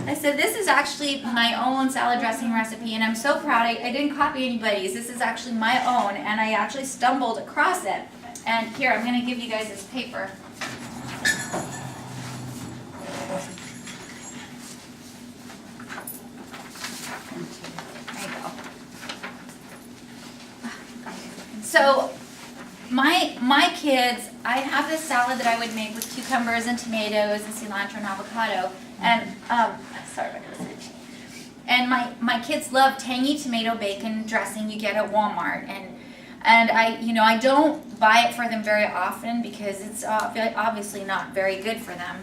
I said, this is actually my own salad dressing recipe, and I'm so proud. I didn't copy anybody's. This is actually my own, and I actually stumbled across it. And here, I'm going to give you guys this paper. There you go. So, my kids, I have this salad that I would make with cucumbers and tomatoes and cilantro and avocado. And, sorry about this. And my kids love tangy tomato bacon dressing you get at Walmart. And I don't buy it for them very often because it's obviously not very good for them.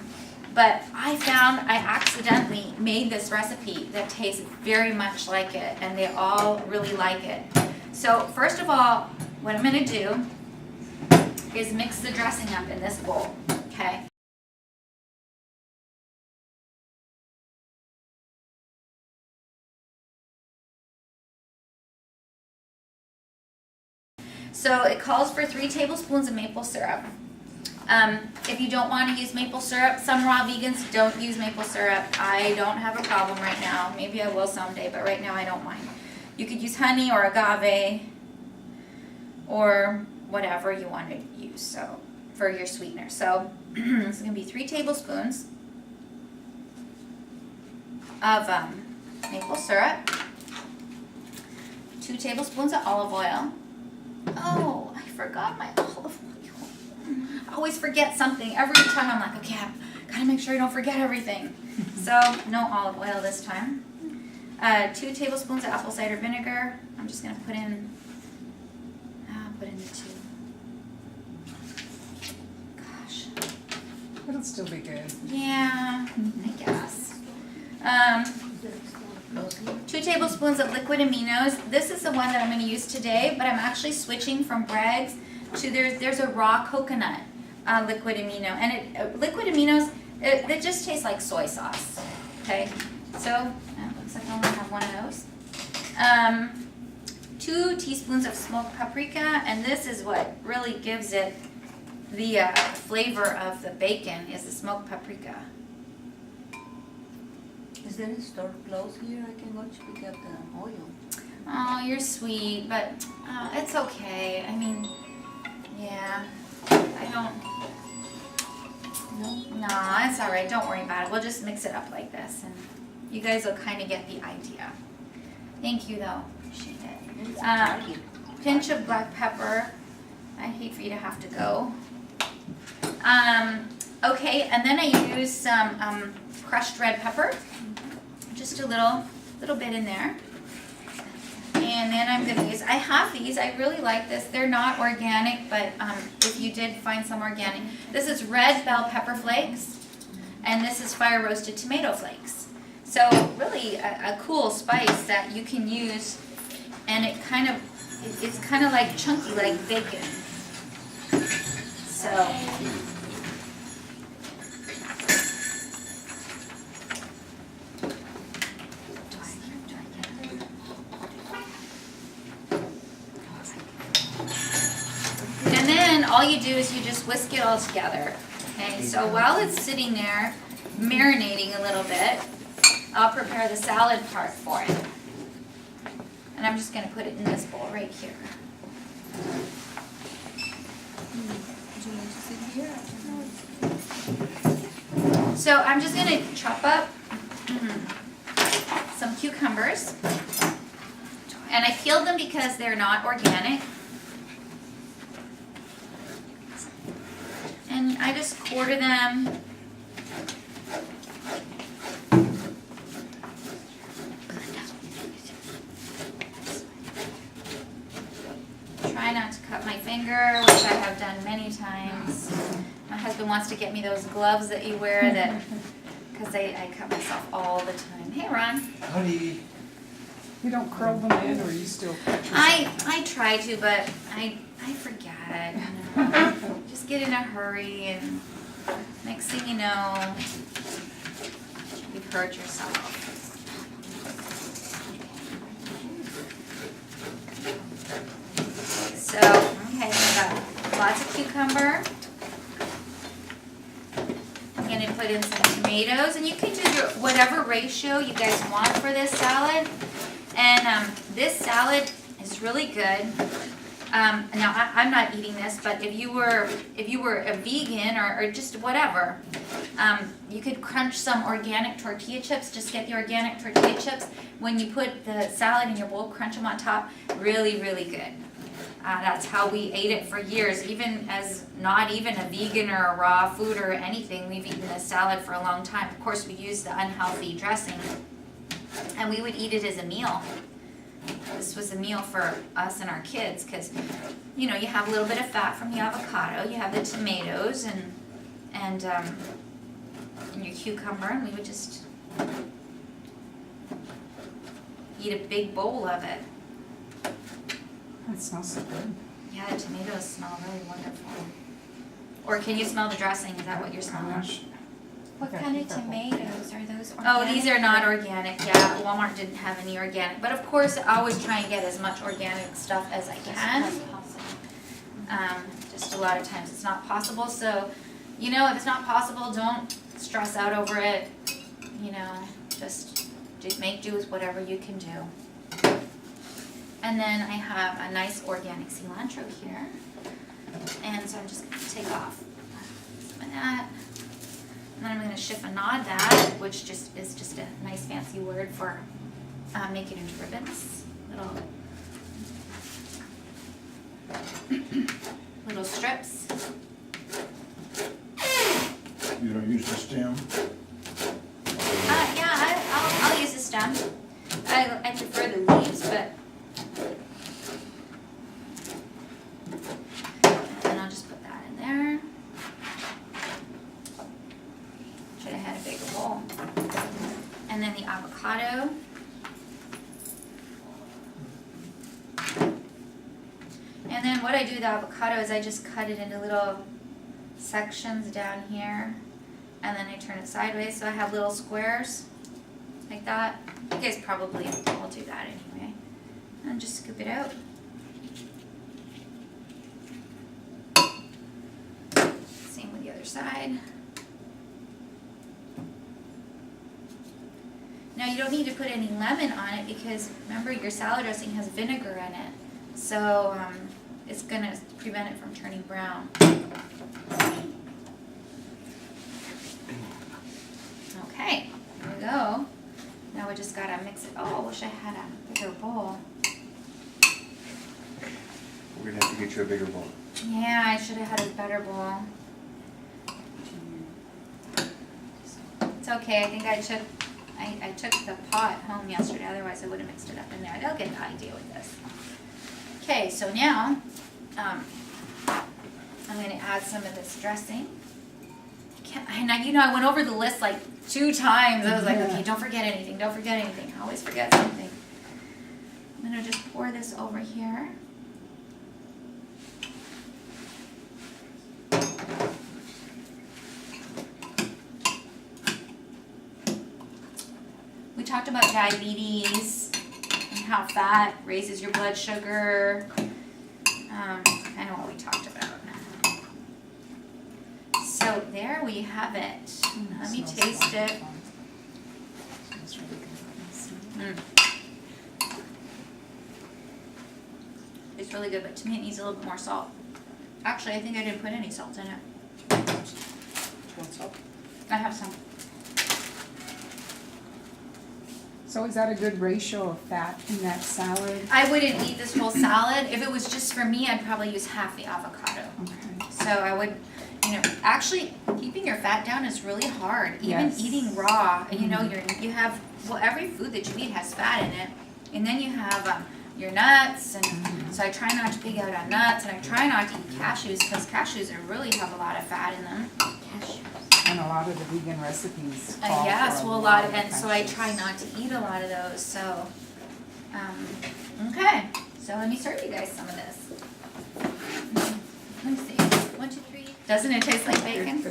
But I found I accidentally made this recipe that tastes very much like it, and they all really like it. So first of all, what I'm going to do is mix the dressing up in this bowl, okay? So it calls for 3 tablespoons of maple syrup. If you don't want to use maple syrup, some raw vegans don't use maple syrup. I don't have a problem right now. Maybe I will someday, but right now I don't mind. You could use honey or agave or whatever you want to use so for your sweetener. So this is going to be 3 tablespoons of maple syrup, 2 tablespoons of olive oil. Oh, I forgot my olive oil. I always forget something. Every time I'm like, okay, I gotta make sure I don't forget everything. So, no olive oil this time. 2 tablespoons of apple cider vinegar. I'm just gonna put in the 2. Gosh. It'll still be good. Yeah, I guess. 2 tablespoons of liquid aminos. This is the one that I'm going to use today, but I'm actually switching from Bragg's to there's a raw coconut liquid amino, and liquid aminos it just tastes like soy sauce. Okay, so it looks like I only have one of those. 2 teaspoons of smoked paprika, and this is what really gives it the flavor of the bacon is the smoked paprika. Is there a store close here? I can go to pick up the oil. Oh, you're sweet, but it's okay. I mean, yeah, I don't. No, it's all right. Don't worry about it. We'll just mix it up like this, and you guys will kind of get the idea. Thank you, though. Appreciate it. Pinch of black pepper. I hate for you to have to go. Okay, and then I use some crushed red pepper. Just a little bit in there. And then I'm going to use, I have these, I really like this. They're not organic, but if you did find some organic. This is red bell pepper flakes, and this is fire roasted tomato flakes. So really a cool spice that you can use, and it's kind of like chunky, like bacon. So. All you do is you just whisk it all together. Okay, so while it's sitting there marinating a little bit, I'll prepare the salad part for it. And I'm just going to put it in this bowl right here. So I'm just going to chop up some cucumbers. And I peeled them because they're not organic. And I just quarter them. Try not to cut my finger, which I have done many times. My husband wants to get me those gloves that you wear that, because I cut myself all the time. Hey, Ron. Honey. You don't curl them in, or you still cut yourself? I try to, but I forget. You know. Just get in a hurry, and next thing you know, you've hurt yourself. So, okay, so I got lots of cucumber. I'm going to put in some tomatoes, and you can do whatever ratio you guys want for this salad. And this salad is really good. Now I'm not eating this, but if you were a vegan or just whatever, you could crunch some organic tortilla chips. Just get the organic tortilla chips. When you put the salad in your bowl, crunch them on top. Really, really good. That's how we ate it for years. Even as not even a vegan or a raw food or anything, we've eaten this salad for a long time. Of course, we use the unhealthy dressing, and we would eat it as a meal. This was a meal for us and our kids because, you know, you have a little bit of fat from the avocado, you have the tomatoes and your cucumber, and we would just eat a big bowl of it. That smells so good. Yeah, the tomatoes smell really wonderful. Or can you smell the dressing? Is that what you're smelling? What kind of tomatoes are those? Organic? Oh, these are not organic. Yeah, Walmart didn't have any organic. But of course, I always try and get as much organic stuff as I can. As possible. Just a lot of times it's not possible. So, you know, if it's not possible, don't stress out over it. You know, just make do with whatever you can do. And then I have a nice organic cilantro here. And so I'm just going to take off some of that. And then I'm going to chiffonade that, which is just a nice fancy word for making into ribbons. Little strips. You don't use the stem? Yeah, I'll use the stem. I prefer the leaves, but. And I'll just put that in there. Should have had a bigger bowl. And then the avocado. And then what I do with the avocado is I just cut it into little sections down here. And then I turn it sideways so I have little squares like that. You guys probably will do that anyway. And just scoop it out. Same with the other side. Now you don't need to put any lemon on it because remember your salad dressing has vinegar in it. So it's going to prevent it from turning brown. Okay, there we go. Now we just gotta mix it. Oh, I wish I had a bigger bowl. We're gonna have to get you a bigger bowl. Yeah, I should have had a better bowl. It's okay. I think I took the pot home yesterday. Otherwise, I would have mixed it up in there. They'll get the idea with this. Okay, so now I'm going to add some of this dressing. I went over the list like 2 times. I was like, okay, don't forget anything. Don't forget anything. I always forget something. I'm going to just pour this over here. We talked about diabetes and how fat raises your blood sugar. I know what we talked about. So there we have it. Let me taste it. It's really good, but to me it needs a little bit more salt. Actually, I think I didn't put any salt in it. Want salt? I have some. So is that a good ratio of fat in that salad? I wouldn't eat this whole salad. If it was just for me, I'd probably use half the avocado. Okay. So I would, actually keeping your fat down is really hard. Even Yes. eating raw, you have, every food that you eat has fat in it. And then you have your nuts, and so I try not to pig out on nuts, and I try not to eat cashews because cashews really have a lot of fat in them. And a lot of the vegan recipes call Yes, for well, a lot of, of and so I cashews. try not to eat a lot of those. So, okay. So let me serve you guys some of this. Let me see. 1, 2, 3. Doesn't it taste like bacon?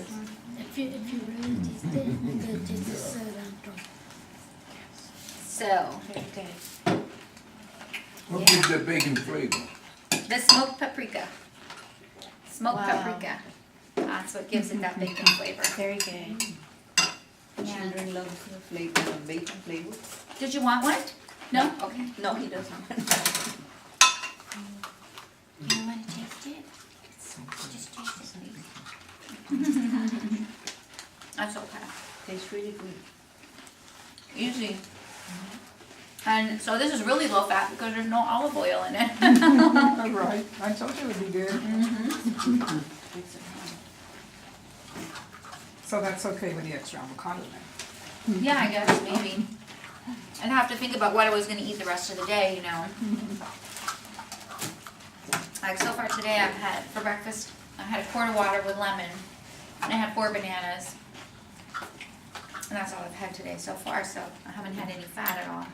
If you really taste it, the taste is cilantro. So, Okay. What gives that bacon flavor? the smoked paprika. Smoked Wow. paprika. That's what gives it that bacon flavor. Very good. Yeah. Children love the flavor, bacon flavor. Did you want one? No? Okay. No, he doesn't. You want to taste it? Just taste it, please. That's okay. Tastes really good. Easy. And so this is really low fat because there's no olive oil in it. Right, I told you it would be good. So that's okay with the extra avocado then? Yeah, I guess, maybe. I'd have to think about what I was gonna eat the rest of the day, you know. Like so far today I've had, for breakfast, I had a quart of water with lemon, and I had 4 bananas. And that's all I've had today so far, so I haven't had any fat at all.